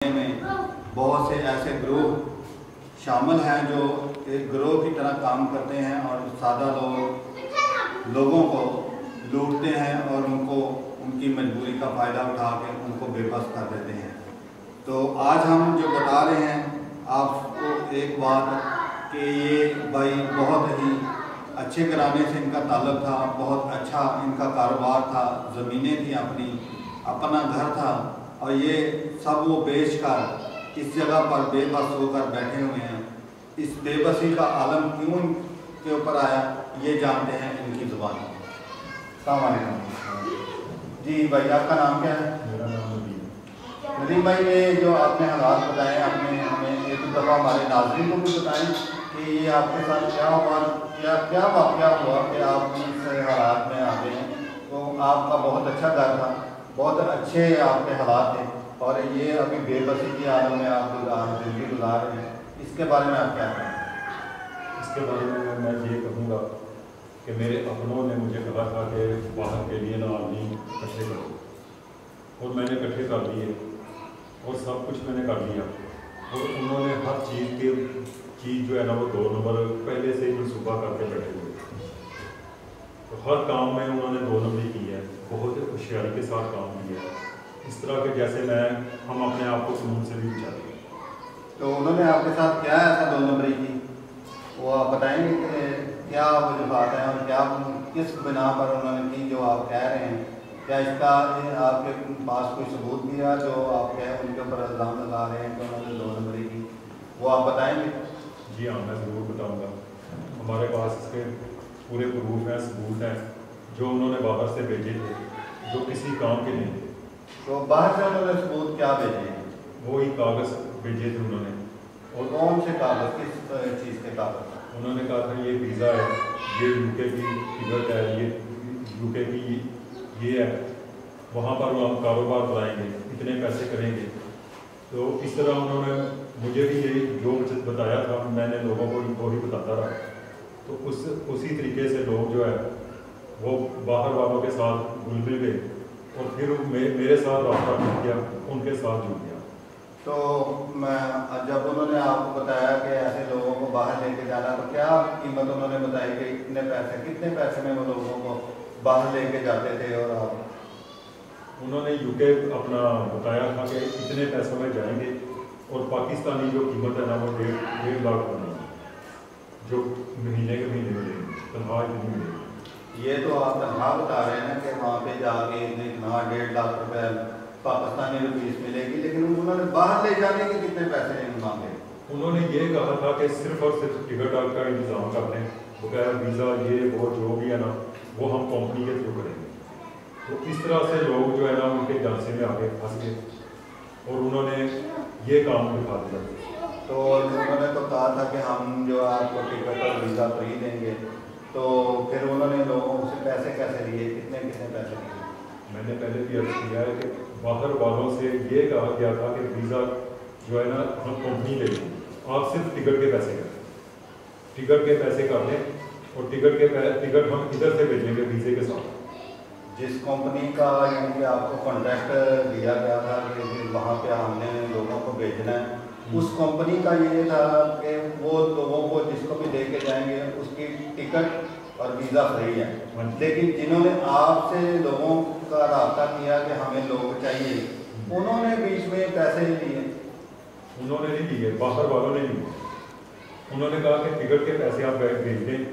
میں بہت سے ایسے گروہ شامل ہیں جو ایک گروہ کی طرح کام کرتے ہیں اور سادہ لوگوں کو لوٹتے ہیں اور ان کی مجبوری کا فائدہ اٹھا کے ان کو بے بس کر دیتے ہیں۔ تو آج ہم جو بتا رہے ہیں آپ کو ایک بات کہ یہ بھائی بہت ہی اچھے گھرانے سے ان کا تعلق تھا، بہت اچھا ان کا کاروبار تھا، زمینیں تھیں، اپنا گھر تھا، اور یہ سب وہ بیچ کر اس جگہ پر بے بس ہو کر بیٹھے ہوئے ہیں۔ اس بے بسی کا عالم کیوں ان کے اوپر آیا یہ جانتے ہیں ان کی زبان۔ السلام علیکم جی بھائی، آپ کا نام کیا ہے؟ میرا نام ندیم۔ ندیم بھائی، یہ جو آپ نے حالات بتائے آپ نے ہمیں ایک دفعہ ہمارے ناظرین کو بھی بتائیں کہ یہ آپ کے ساتھ کیا ہوا، کیا واقعہ ہوا کہ آپ اس حالات میں آ گئے ہیں۔ تو آپ کا بہت اچھا گھر تھا، بہت اچھے آپ کے حالات تھے، اور یہ ابھی بے بسی کی عالم میں آپ زندگی گزار رہے ہیں، اس کے بارے میں آپ کیا کہیں؟ اس کے بارے میں یہ کہوں گا کہ میرے اپنوں نے مجھے کہا تھا کہ باہر کے لیے نا آدمی اکٹھے کرو، اور میں نے اکٹھے کر دیے اور سب کچھ میں نے کر دیا، اور انہوں نے ہر چیز جو ہے نا وہ 2 نمبر پہلے سے ہی منصوبہ کر کے بیٹھے ہوئے، تو ہر کام میں انہوں نے 2 نمبری کی ہے، بہت ہوشیاری کے ساتھ کام کیا ہے، اس طرح کہ جیسے ہم اپنے آپ کو قانون سے بھی بچاتے ہیں۔ تو انہوں نے آپ کے ساتھ کیا ایسا 2 نمبری کی، وہ آپ بتائیں گے کہ کیا وجوہات ہیں اور کیا کس بنا پر انہوں نے کی جو آپ کہہ رہے ہیں؟ کیا اس کا آپ کے پاس کوئی ثبوت بھی ہے جو آپ ان کے اوپر الزام لگا رہے ہیں کہ انہوں نے 2 نمبری کی، وہ آپ بتائیں گے؟ جی ہاں، میں ضرور بتاؤں گا۔ ہمارے پاس اس کے پورے پروف ہیں، ثبوت ہیں، جو انہوں نے باہر سے بھیجے تھے، جو کسی کام کے نہیں تھے۔ تو باہر سے انہوں نے ثبوت کیا بھیجے ہیں؟ وہی کاغذ بھیجے تھے انہوں نے۔ اور کون سے کاغذ، کس چیز کے کاغذ؟ انہوں نے کہا تھا یہ ویزا ہے، یہ UK کی ٹکٹ ہے، یہ UK کی یہ ہے، وہاں پر ہم کاروبار بنائیں گے، اتنے پیسے کریں گے۔ تو اس طرح انہوں نے مجھے بھی یہی جو بتایا تھا میں نے لوگوں کو وہی بتاتا رہا، تو اسی طریقے سے لوگ جو ہے وہ باہر والوں کے ساتھ گل مل گئے، اور پھر میرے ساتھ رابطہ کیا، ان کے ساتھ جڑ گیا۔ تو جب انہوں نے آپ کو بتایا کہ ایسے لوگوں کو باہر لے کے جانا، تو کیا قیمت انہوں نے بتائی کہ کتنے پیسے میں وہ لوگوں کو باہر لے کے جاتے تھے؟ اور آپ انہوں نے UK اپنا بتایا تھا کہ اتنے پیسوں میں جائیں گے، اور پاکستانی جو قیمت ہے نا وہ 1.5 لاکھ بنے گی، جو مہینے کے مہینے ملے گی، تنخواہ اتنی ملے گی۔ یہ تو آپ تنخواہ بتا رہے ہیں کہ وہاں پہ جا کے اتنا 1.5 لاکھ روپے پاکستانی روپیز ملے گی، لیکن انہوں نے باہر لے جانے کے کتنے پیسے مانگے؟ انہوں نے یہ کہا تھا کہ صرف اور صرف ٹکٹ کا انتظام کر لیں، بغیر ویزا یہ وہ جو بھی ہے نا وہ ہم کمپنی کے تھرو کریں گے۔ تو اس طرح سے لوگ جو ہے نا ان کے جانسے میں آ کے پھنس گئے، اور انہوں نے یہ کام دکھا دیا۔ تو انہوں نے تو کہا تھا کہ ہم جو آپ کو ٹکٹ اور ویزا فری دیں گے، تو پھر انہوں نے لوگوں سے پیسے کیسے لیے، کتنے پیسے لیے؟ میں نے پہلے بھی عرض کیا ہے کہ باہر والوں سے یہ کہا گیا تھا کہ ویزا جو ہے نا ہم کمپنی لے لیں، آپ صرف ٹکٹ کے پیسے کریں، ٹکٹ کے پیسے کر لیں، اور ٹکٹ ہم ادھر سے بھیجیں گے ویزے کے ساتھ۔ جس کمپنی کا یعنی کہ آپ کو کانٹریکٹ دیا گیا تھا کہ وہاں پہ ہم نے لوگوں کو بھیجنا ہے، اس کمپنی کا یہ تھا کہ وہ لوگوں کو جس کو بھی لے کے جائیں گے اس کی ٹکٹ اور ویزا فری ہے، لیکن جنہوں نے آپ سے لوگوں کا رابطہ کیا کہ ہمیں لوگ چاہیے، انہوں نے بیچ میں پیسے لیے؟ انہوں نے نہیں لیے، باہر والوں نے لیے۔ انہوں نے کہا کہ ٹکٹ کے پیسے آپ بھیج دیں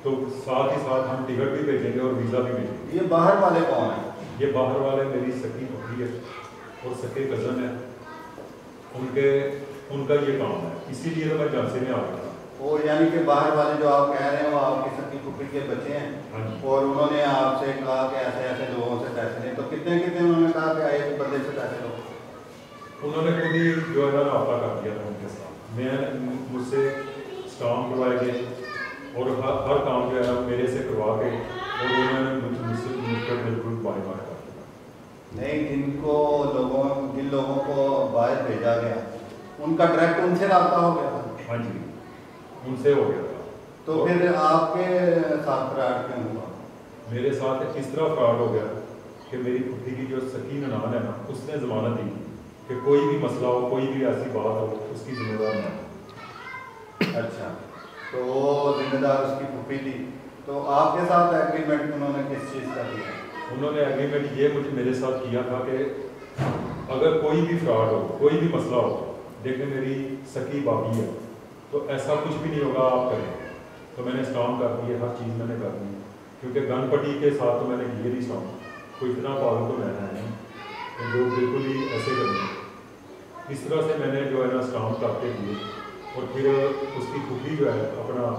تو ساتھ ہی ساتھ ہم ٹکٹ بھی بھیجیں گے اور ویزا بھی بھیجیں گے۔ یہ باہر والے کون ہیں؟ یہ باہر والے میری سکی پھوپھی ہے اور سکے کزن ہے، ان کا یہ کام ہے، اسی لیے تو میں جانسے میں آ گیا تھا۔ وہ یعنی کہ باہر والے جو آپ کہہ رہے ہیں وہ آپ کی سکی پھوپھی کے بچے ہیں، اور انہوں نے آپ سے کہا کہ ایسے ایسے لوگوں سے پیسے لیں، تو کتنے انہوں نے کہا کہ ایک بندے سے پیسے لو؟ انہوں نے خود ہی جو ہے نا رابطہ کر دیا تھا ان کے ساتھ، مجھ سے اسٹامپ کروائے گئے، اور ہر کام جو ہے نا میرے سے کروا کے، اور انہوں نے مجھ سے بالکل بائی بات کر دیا۔ نہیں، جن لوگوں کو باہر بھیجا گیا ان کا ڈائریکٹ ان سے رابطہ ہو گیا تھا؟ ہاں جی، ان سے ہو گیا تھا۔ تو پھر آپ کے ساتھ فراڈ کیوں ہوا؟ میرے ساتھ اس طرح فراڈ ہو گیا کہ میری پھوپھی کی جو سکی ننان ہے نا اس نے ضمانت دی کہ کوئی بھی مسئلہ ہو, کوئی بھی ایسی بات ہو, اس کی ذمہ دار میں. اچھا, تو وہ ذمہ دار اس کی پھوپھی تھی. تو آپ کے ساتھ ایگریمنٹ انہوں نے کس چیز کا کیا؟ انہوں نے ایگریمنٹ یہ میرے ساتھ کیا تھا کہ اگر کوئی بھی فراڈ ہو, کوئی بھی مسئلہ ہو, دیکھیں میری سکی بابی ہے تو ایسا کچھ بھی نہیں ہوگا, آپ کریں. تو میں نے اسٹام کر دی ہے, ہر چیز میں نے کر دی, کیونکہ گن پٹی کے ساتھ تو میں نے کیے نہیں اسٹام. کوئی اتنا پاگل تو رہنا ہے نہیں جو بالکل ہی ایسے کریں. اس طرح سے میں نے جو ہے نا اسٹام کر کے دیے, اور پھر اس کی پھوپھی جو ہے اپنا,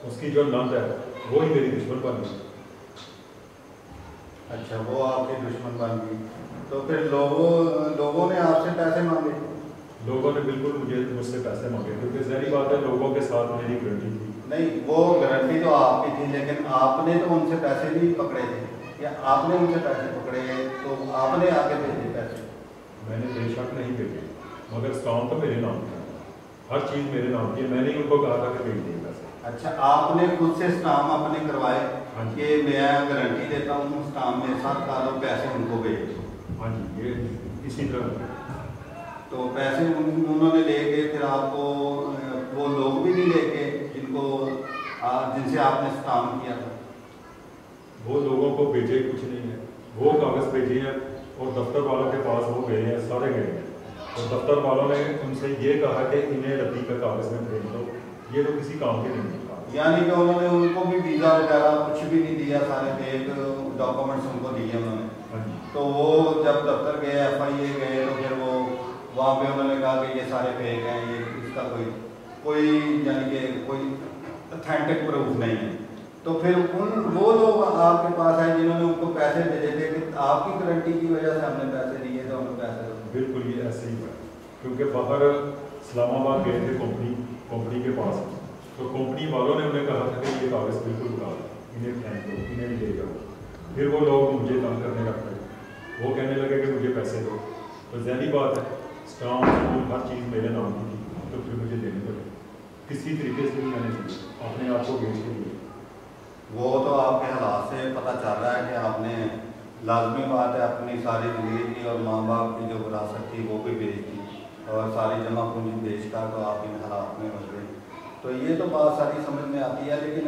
اس کی جو نند ہے وہی میری دشمن بن گئی. اچھا, وہ آپ کی دشمن بن گئی. تو پھر لوگوں نے آپ سے پیسے مانگے؟ لوگوں نے بالکل مجھ سے پیسے مانگے, کیونکہ ظاہری بات ہے لوگوں کے ساتھ میری گارنٹی تھی. نہیں, وہ گارنٹی تو آپ کی تھی, لیکن آپ نے تو ان سے پیسے بھی پکڑے تھے, یا آپ نے ان سے پیسے پکڑے تو آپ نے آگے بھیجے پیسے؟ میں نے بے شک نہیں بھیجے, مگر اسٹام تو میرے نام کا, ہر چیز میرے نام کی ہے. میں نے ان کو کہا تھا کہ بھیج دیں پیسے. اچھا, آپ نے خود سے اسٹام اپنے کروائے کہ میں گارنٹی دیتا ہوں, اسٹام میرے ساتھ کھا لو, پیسے ان کو بھیج دو. ہاں جی, یہ اسی طرح. تو پیسے انہوں نے لے کے پھر آپ کو وہ لوگ بھی نہیں لے کے جن سے آپ نے اسٹام کیا تھا؟ وہ لوگوں کو بھیجے کچھ نہیں ہے, وہ کاغذ بھیجے ہیں اور دفتر والوں کے پاس وہ گئے ہیں, سارے گئے ہیں, اور دفتر والوں نے ان سے یہ کہا کہ انہیں رتی کا کاغذ میں بھیج دو, یہ تو کسی کام کے نہیں تھا. یعنی کہ انہوں نے ان کو بھی ویزا وغیرہ کچھ بھی نہیں دیا, سارے فیک ڈاکومنٹس ان کو دیے انہوں نے. تو وہ جب دفتر گئے, ایف آئی اے گئے, تو پھر وہ وہاں پہ انہوں نے کہا کہ یہ سارے فیک ہیں, یہ اس کا کوئی یعنی کہ کوئی اتھینٹک پروف نہیں ہے. تو پھر وہ لوگ آپ کے پاس آئے جنہوں نے ان کو پیسے بھیجے تھے کہ آپ کی گارنٹی کی وجہ سے ہم نے پیسے دیے تھے, ہمیں پیسے دو. بالکل یہ ایسے ہی ہے, کیونکہ باہر اسلام آباد گئے تھے کمپنی کے پاس, تو کمپنی والوں نے انہیں کہا تھا کہ یہ کاغذ بالکل اٹھا دو, انہیں پھینک دو, انہیں لے جاؤ. پھر وہ لوگ مجھے تنگ کرنے لگ پڑے, وہ کہنے لگے کہ مجھے پیسے دو. تو ذہنی بات ہے, اسٹام ہر چیز میرے نام کی تھی, تو پھر مجھے دینے پڑے. کسی طریقے سے بھی میں نے دی, اپنے آپ کو بیچ کے دیے. وہ تو آپ کے حالات سے پتہ چل رہا ہے کہ آپ نے لازمی بات ہے اپنی ساری زندگی کی اور ماں باپ کی جو وراثت تھی وہ بھی بیچ دی, اور ساری جمع پونجی بیچ کر تو آپ ان حالات میں ہو گئے. تو یہ تو بات ساری سمجھ میں آتی ہے, لیکن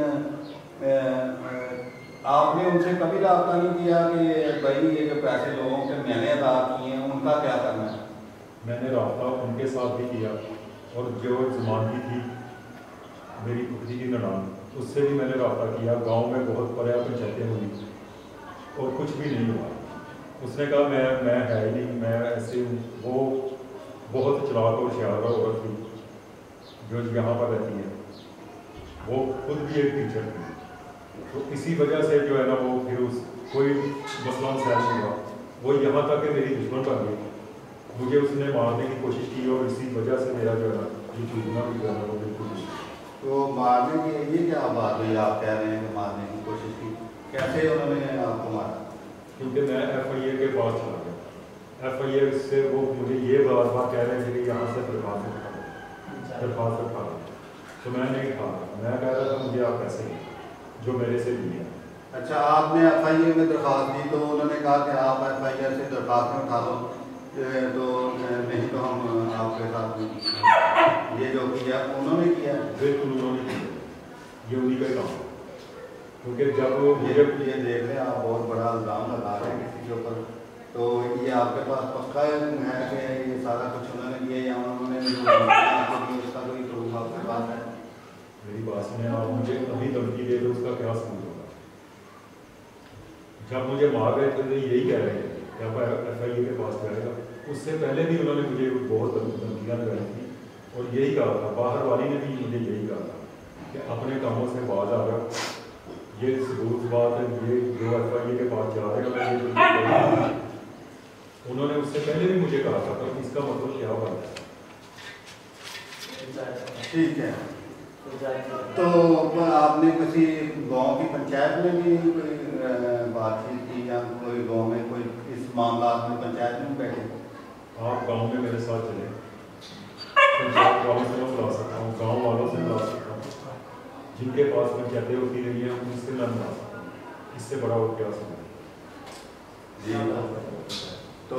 آپ نے ان سے کبھی رابطہ نہیں کیا کہ بھائی یہ جو پیسے لوگوں کے میں نے ادا کیے ہیں ان کا کیا کرنا ہے؟ میں نے رابطہ ان کے ساتھ بھی کیا, اور جو زمانتی تھی میری پتری کی ننان, اس سے بھی میں نے رابطہ کیا. گاؤں میں بہت پریا پنچایتیں ہوئی اور کچھ بھی نہیں ہوا. اس نے کہا میں ہے ہی نہیں, میں ایسے ہوں. وہ بہت چلاک اور ہوشیار عورت تھی جو یہاں پر رہتی ہے, وہ خود بھی ایک ٹیچر تھی. تو اسی وجہ سے جو ہے نا وہ پھر کوئی مسئلہ سیل نہیں ہوا. وہ یہاں تک کہ میری دشمن بن گئی, مجھے اس نے مارنے کی کوشش کی, اور اسی وجہ سے میرا جو ہے نا یہ ٹوٹنا بھی جو ہے وہ بالکل. تو مارنے کی یہ کیا بات ہوئی, آپ کہہ رہے ہیں کہ مارنے کی کوشش کی, کیسے انہوں نے آپ کو مارا؟ کیونکہ میں ایف آئی اے کے پاس چلا گیا. ایف آئی اے سے وہ مجھے یہ بات کہہ رہے تھے کہ یہاں سے درخواست اٹھا, تو میں نہیں اٹھا رہا. میں کہہ رہا تھا مجھے آپ پیسے دیں جو میرے سے لیے. اچھا, آپ نے ایف آئی اے میں درخواست دی تو انہوں نے کہا کہ آپ ایف آئی اے سے درخواست میں اٹھا لو, تو نہیں تو ہم آپ کے ساتھ یہ جو کیا انہوں نے کیا. بالکل انہوں نے کیا, یہ انہیں کا کام. کیونکہ جب یہ دیکھ رہے ہیں آپ بہت بڑا الزام لگا رہے ہیں کسی کے اوپر, تو یہ آپ کے پاس پکا ہے کہ یہ سارا کچھ انہوں نے کیا یا انہوں نے اس کا کوئی پروف آپ کے پاس ہے؟ میری بات سنیں, آپ مجھے ابھی دھمکی دے دو, اس کا کیا ثبوت ہوگا؟ جب مجھے مار رہے تھے یہی کہہ رہے ہیں کہ آپ ایف آئی اے کے پاس جائے گا. اس سے پہلے بھی انہوں نے مجھے بہت دھمکیاں لگائی تھیں, اور یہی کہا تھا, باہر والی نے بھی مجھے یہی کہا تھا کہ اپنے کاموں سے باز آ کر یہ ثبوت بات ہے, یہ جو ایف آئی اے کے پاس جا رہے ہیں. انہوں نے اس سے پہلے بھی مجھے کہا تھا, تو اس کا مطلب کیا بات ہے؟ ٹھیک ہے, تو آپ نے کسی گاؤں کی پنچایت میں بھی کوئی بات چیت کی, یا کوئی گاؤں میں کوئی اس معاملات میں پنچایت میں بیٹھے؟ آپ گاؤں میں میرے ساتھ چلیں, پنچایت والوں سے میں بلا سکتا ہوں, گاؤں والوں سے بلا سکتا ہوں, جن کے پاس پنچایتیں ہوتی رہی ہیں ان سے میں بلا سکتا ہوں. اس سے بڑا اور کیا سمجھ. جی, تو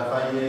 FIA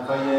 FIA